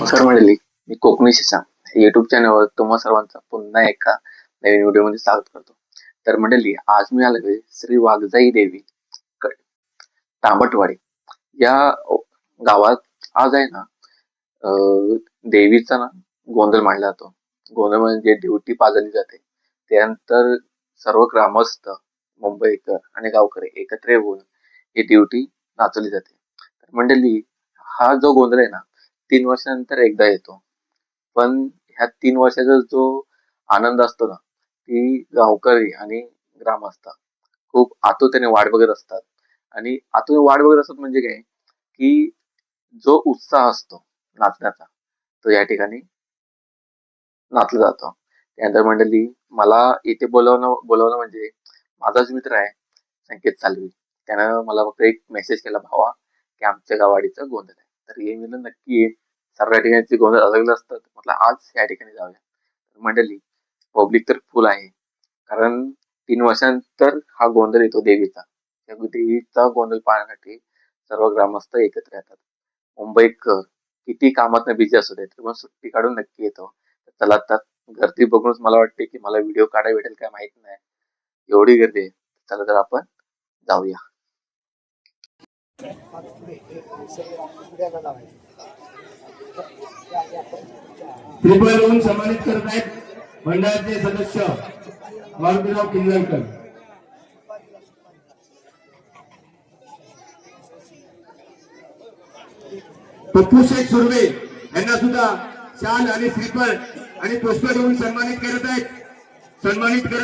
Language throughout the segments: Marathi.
नमस्कार मंडळी, मी कोकणी शशांक युट्यूब चॅनलवर तुम्हा सर्वांचा पुन्हा एका नवीन व्हिडिओमध्ये स्वागत करतो. तर मंडळी, आज मी आलोय श्री वाघजाई देवी तांबटवाडी या गावात. आज आहे ना देवीचा ना गोंधळ मांडला जातो. गोंधळ म्हणजे ड्युटी पाजली जाते. त्यानंतर सर्व ग्रामस्थ, मुंबईकर आणि गावकरी एकत्र येऊन ही ड्युटी नाचवली जाते. तर मंडळी, हा जो गोंधळ आहे ना 3 वर्षानंतर एकदा येतो. पण ह्या 3 वर्षाचा जो आनंद असतो ना, ती गावकरी आणि ग्रामस्थ खूप आतुरतेने वाट बघत असतात. आणि आतुरतेने वाट बघत असतात म्हणजे काय, की जो उत्साह असतो नाचण्याचा, तो या ठिकाणी नाचला जातो. त्यानंतर मंडळी, मला इथे बोलवणं म्हणजे माझाच मित्र आहे संकेत सालवी. त्यानं मला फक्त एक मेसेज केला, भावा की आमच्या गावाडीचं गोंधळ आहे. तर ये मी म्हणलं नक्की ये. सर्व ठिकाणचे गोंधळ अलग असतात. म्हटलं आज या ठिकाणी जाऊया. मंडळी, पब्लिक तर फुल आहे. कारण 3 वर्षानंतर हा गोंधळ येतो देवीचा. त्या देवीचा गोंधळ पाहण्यासाठी सर्व ग्रामस्थ एकत्र येतात. मुंबईकर किती कामात बिझी असू दे, तर मग सुट्टी काढून नक्की येतो. चला तर, गर्दी बघूनच मला वाटते की मला व्हिडिओ काढायला भेटेल काय माहित नाही, एवढी गर्दी आहे. चला तर आपण जाऊया. कृपया सन्मानित करत आहेत मंडळाचे सदस्य मारुतीराव किंजळकर. पप्पू शेख सुर्वे यांना सुद्धा शाल आणि श्रीफळ आणि पुष्प देऊन सन्मानित करत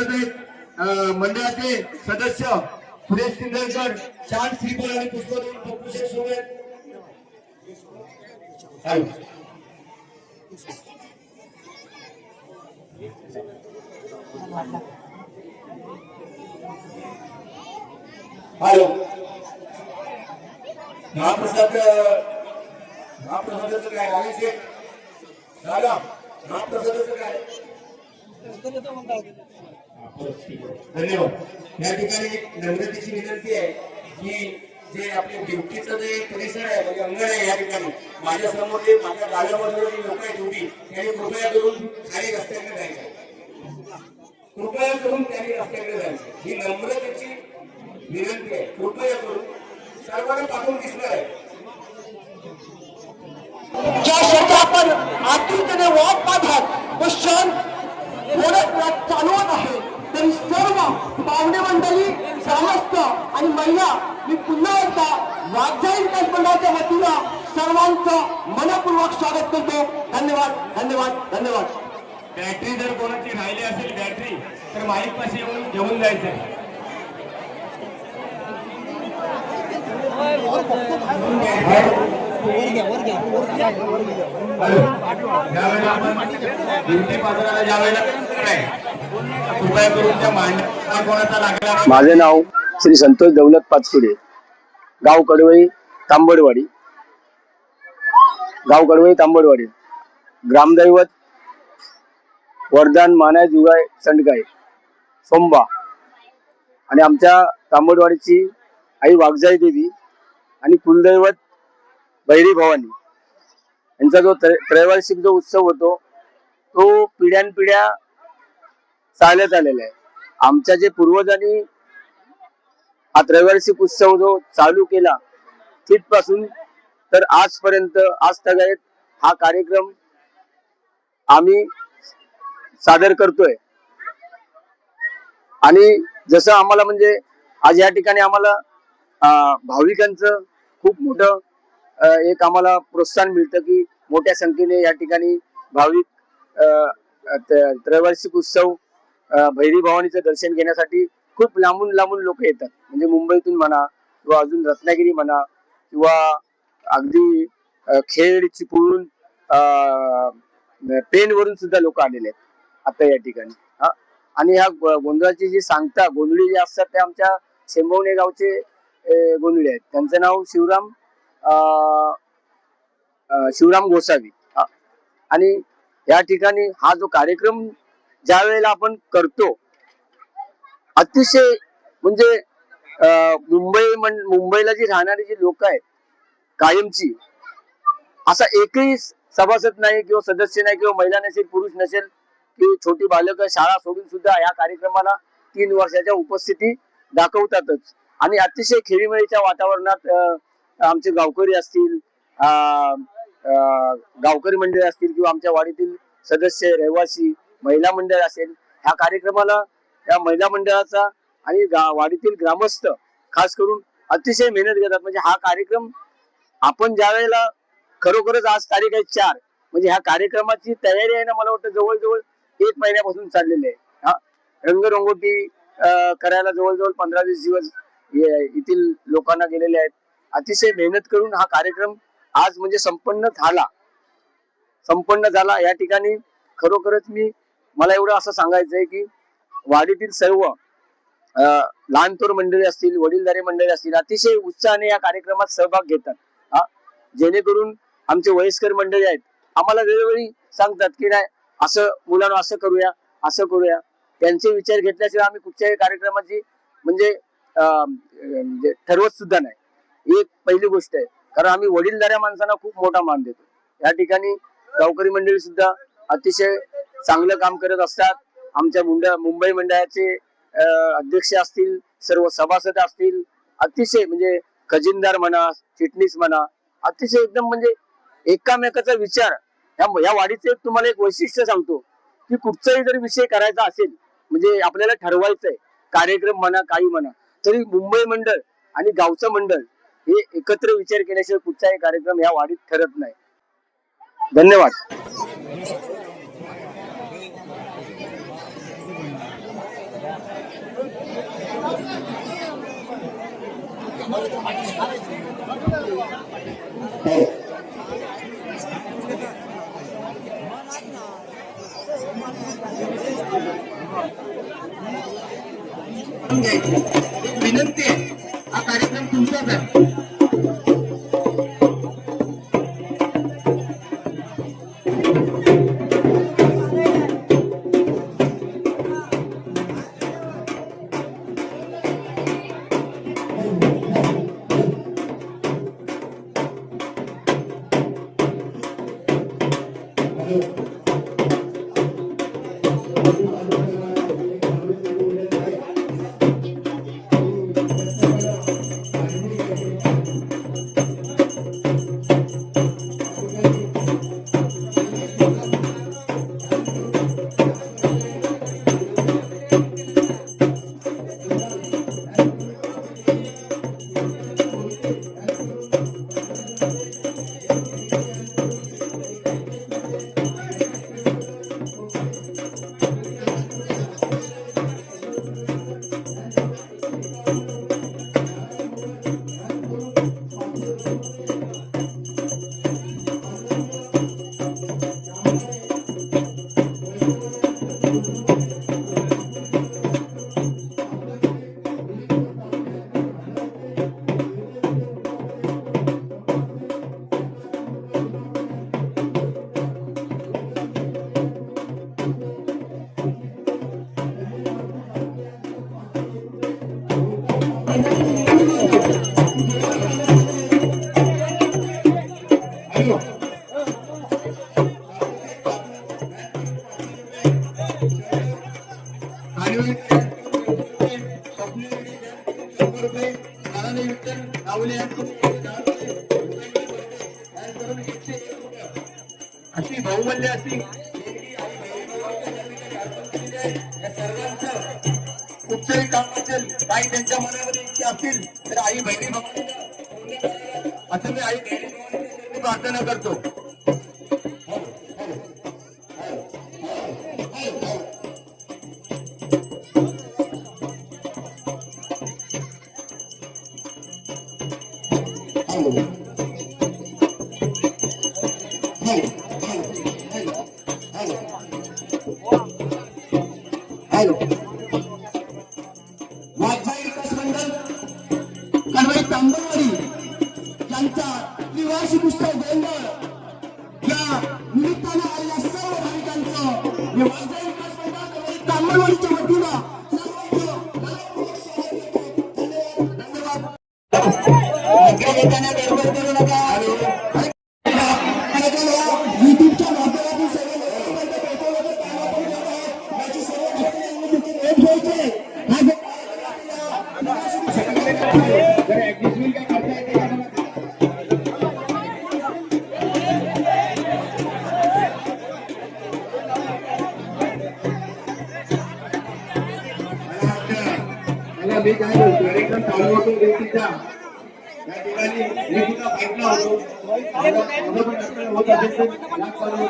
आहेत. मंडळाचे सदस्य सुरेश किंजळकर शाल, श्रीफळ आणि पुष्प देऊन पप्पू शेख सुर्वे. हॅलो, महाप्रसादाचं काय आहे? दादा, महाप्रसादाचं काय? धन्यवाद. या ठिकाणी एक नम्रतेची विनंती आहे की जे आपल्या ड्युटीचं जे परिसर आहे, म्हणजे अंगण आहे, या ठिकाणी माझ्या समोर जे माझ्या गाड्यामध्ये जे लोक आहेत ड्युटी, त्यांनी कृपया करून खाली रस्त्याकडे जायचं. कृपया करून त्यांनी रस्त्याकडे जायचं, ही नम्रतेची विनंती आहे. कृपया करून सर्वांना पाठवून दिसणार आहे. ज्या शब्द आपण आतुरतेने वाट पाहतात तो क्षण चालवत आहे, तरी सर्व पाहुणे मंडळी, ग्रामस्थ आणि महिला, मी पुन्हा एकदा वाघजाई विकास मंडळाच्या वतीनं सर्वांचं मनपूर्वक स्वागत करतो. धन्यवाद, धन्यवाद, धन्यवाद. बॅटरी जर कोणाची राहिली असेल बॅटरी, तर माईक पाशी येऊन घेऊन जायचं. माझे नाव श्री संतोष दौलत पाचपुडे, गाव कडवई तांबडवाडी. ग्रामदैवत वरदान मानाय जुगाय संडगाय सोमबा. आणि आमच्या तांबडवाडीची आई वाघजाई देवी आणि कुलदैवत भैरी भवानी यांचा जो त्रैवार्षिक जो उत्सव होतो, तो पिढ्यानपिढ्या चालत आलेला आहे. आमच्या जे पूर्वजांनी हा त्रैवार्षिक उत्सव जो चालू केला तिथपासून तर आजपर्यंत, आज तगायत हा कार्यक्रम आम्ही सादर करतोय. आणि जसं आम्हाला म्हणजे आज या ठिकाणी आम्हाला भाविकांचं खूप मोठं एक आम्हाला प्रोत्साहन मिळतं की मोठ्या संख्येने या ठिकाणी भाविक त्रैवार्षिक उत्सव भैरी भवानीचं दर्शन घेण्यासाठी खूप लांबून लांबून लोक येतात. म्हणजे मुंबईतून म्हणा, किंवा अजून रत्नागिरी म्हणा, किंवा अगदी खेड, चिपळूण, पेन वरून सुद्धा लोक आलेले आहेत आता या ठिकाणी. आणि ह्या गोंधळाची जी सांगता, गोंधळी जे असतात ते आमच्या शेंबवणे गावचे गोंधळी आहेत. त्यांचं नाव शिवराम गोसावी. आणि या ठिकाणी हा जो कार्यक्रम ज्या वेळेला आपण करतो, अतिशय म्हणजे मुंबईला जी राहणारी जी लोक आहेत कायमची, असा एकही सभासद नाही किंवा सदस्य नाही किंवा महिला नसेल, पुरुष नसेल की छोटी बालकं शाळा सोडून सुद्धा या कार्यक्रमाला 3 वर्षाच्या उपस्थिती दाखवतातच. आणि अतिशय खेळीमेळीच्या वातावरणात आमचे गावकरी असतील, गावकरी मंडळी असतील किंवा आमच्या वाडीतील सदस्य, रहिवासी, महिला मंडळ असेल, ह्या कार्यक्रमाला या महिला मंडळाचा आणि वाडीतील ग्रामस्थ खास करून अतिशय मेहनत घेतात. म्हणजे हा कार्यक्रम आपण ज्या वेळेला खरोखरच आज तारीख आहे 4, म्हणजे ह्या कार्यक्रमाची तयारी आहे ना, मला वाटतं जवळजवळ 1 महिन्यापासून चाललेली आहे. हा रंगरंगोटी करायला जवळजवळ 15-20 दिवस येथील लोकांना गेलेले आहेत. अतिशय मेहनत करून हा कार्यक्रम आज म्हणजे संपन्न झाला. या ठिकाणी खरोखरच मला एवढं असं सांगायचंय की वाडीतील सर्व लहान थोर मंडळी असतील, वडीलधारी मंडळी असतील, अतिशय उत्साहाने या कार्यक्रमात सहभाग घेतात. जेणेकरून आमचे वयस्कर मंडळी आहेत, आम्हाला वेळोवेळी सांगतात की नाही असं मुलांना असं करूया. त्यांचे विचार घेतल्याशिवाय आम्ही कुठच्याही कार्यक्रमाची म्हणजे ठरवत सुद्धा नाही. ही एक पहिली गोष्ट आहे, कारण आम्ही वडीलधाऱ्या माणसांना खूप मोठा मान देतो. या ठिकाणी गावकरी मंडळी सुद्धा अतिशय चांगलं काम करत असतात. आमच्या मुंबई मंडळाचे अध्यक्ष असतील, सर्व सभासद असतील, अतिशय म्हणजे खजिनदार म्हणा, चिटणीस म्हणा, अतिशय एकदम म्हणजे एकामेकाचा विचार. या वाडीचं तुम्हाला एक वैशिष्ट्य सांगतो की कुठचाही जर विषय करायचा असेल, म्हणजे आपल्याला ठरवायचंय, कार्यक्रम म्हणा काही म्हणा, तरी मुंबई मंडळ आणि गावचं मंडळ हे एकत्र विचार केल्याशिवाय कुठचाही कार्यक्रम या वाडीत ठरत नाही. धन्यवाद. विनंती आहे, हा कार्यक्रम तुमचाच आहे. अशी बहुमूल्य अशी कुठचंही काम असेल, काही त्यांच्या मनामध्ये इच्छा असतील तर आई बहिणी असं मी आई बहिणी प्रार्थना करतो. वाघजाई विकास मंडळ कडवाई तांबरवाडी यांचा त्रिवार्षिक उत्सव गोंधळ या निमित्ताने आलेल्या सर्व भाविकांचं मी वाघजाई विकास मंडळ कडवाई तांबरवाडीच्या वतीनं धन्यवाद. मी काय बोलतो कार्यक्रम चालू होतो ड्युटीचा या ठिकाणी मी सुद्धा पाहिला होतो माझं पण रक्षण होत असेल तर या चालू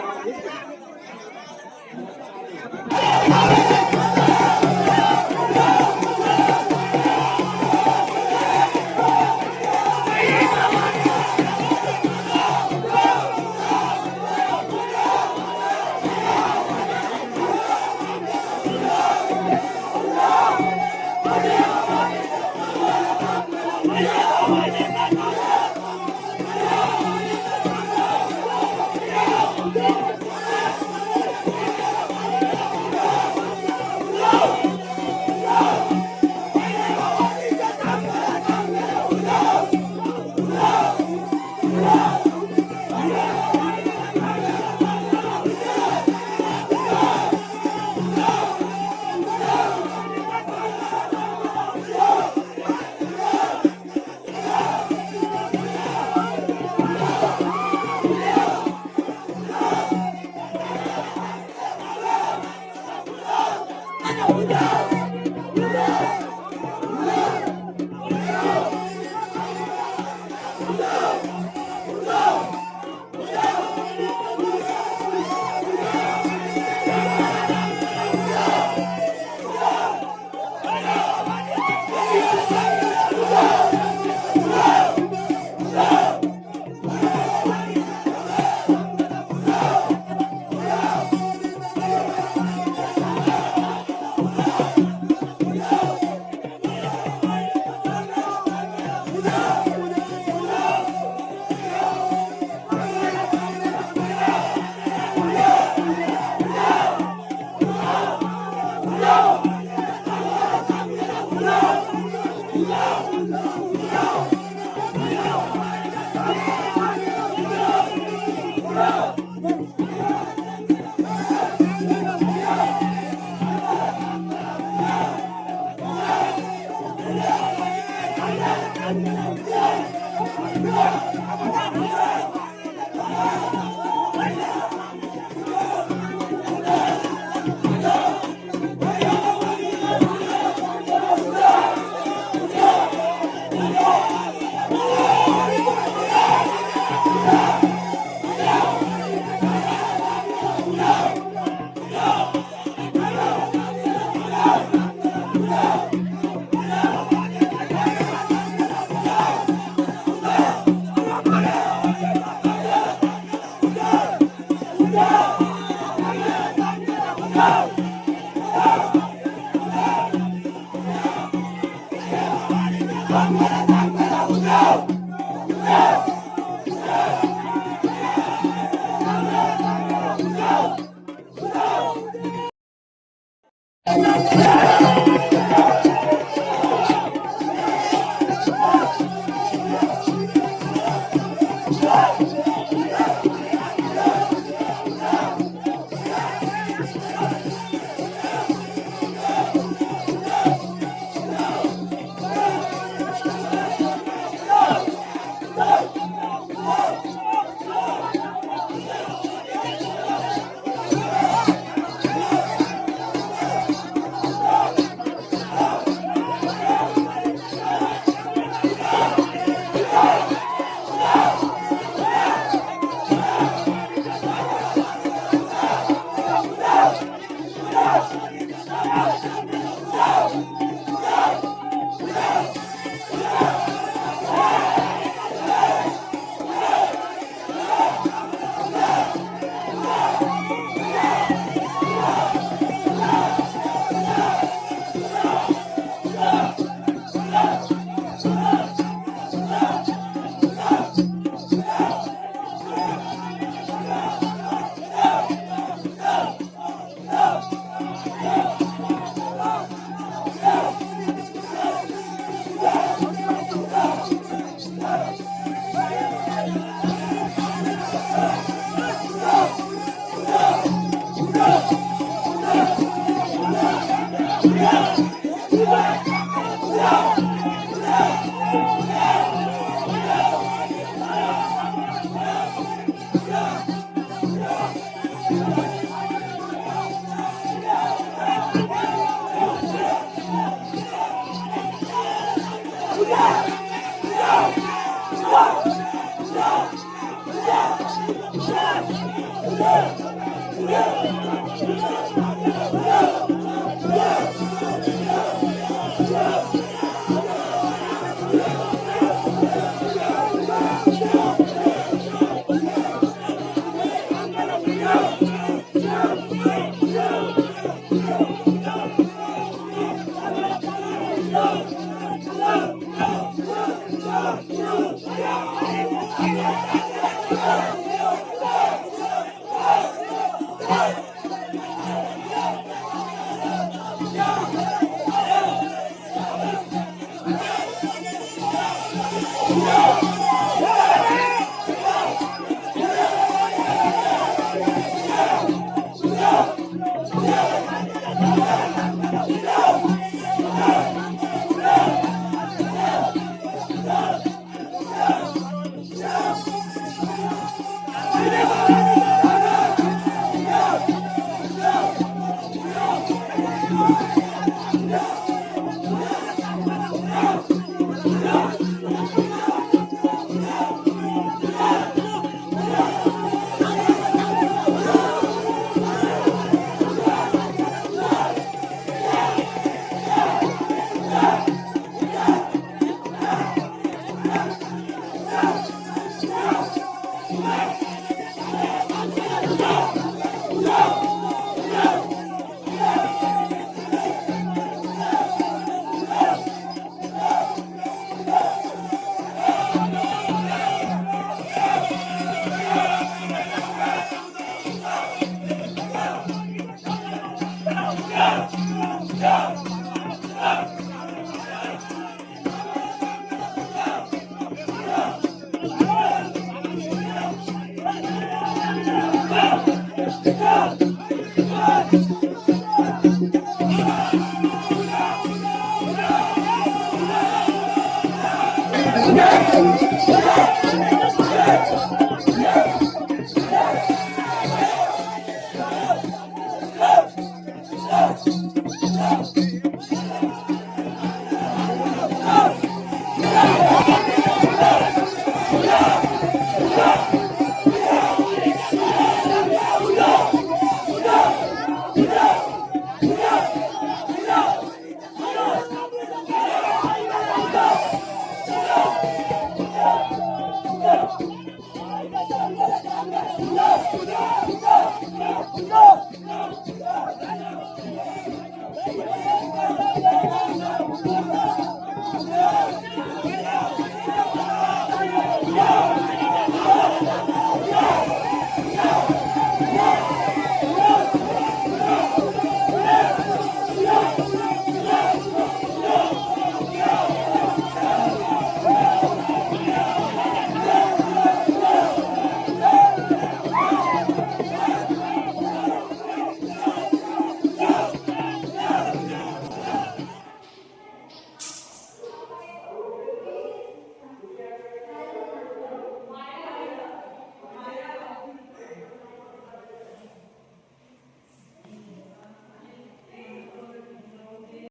उद्या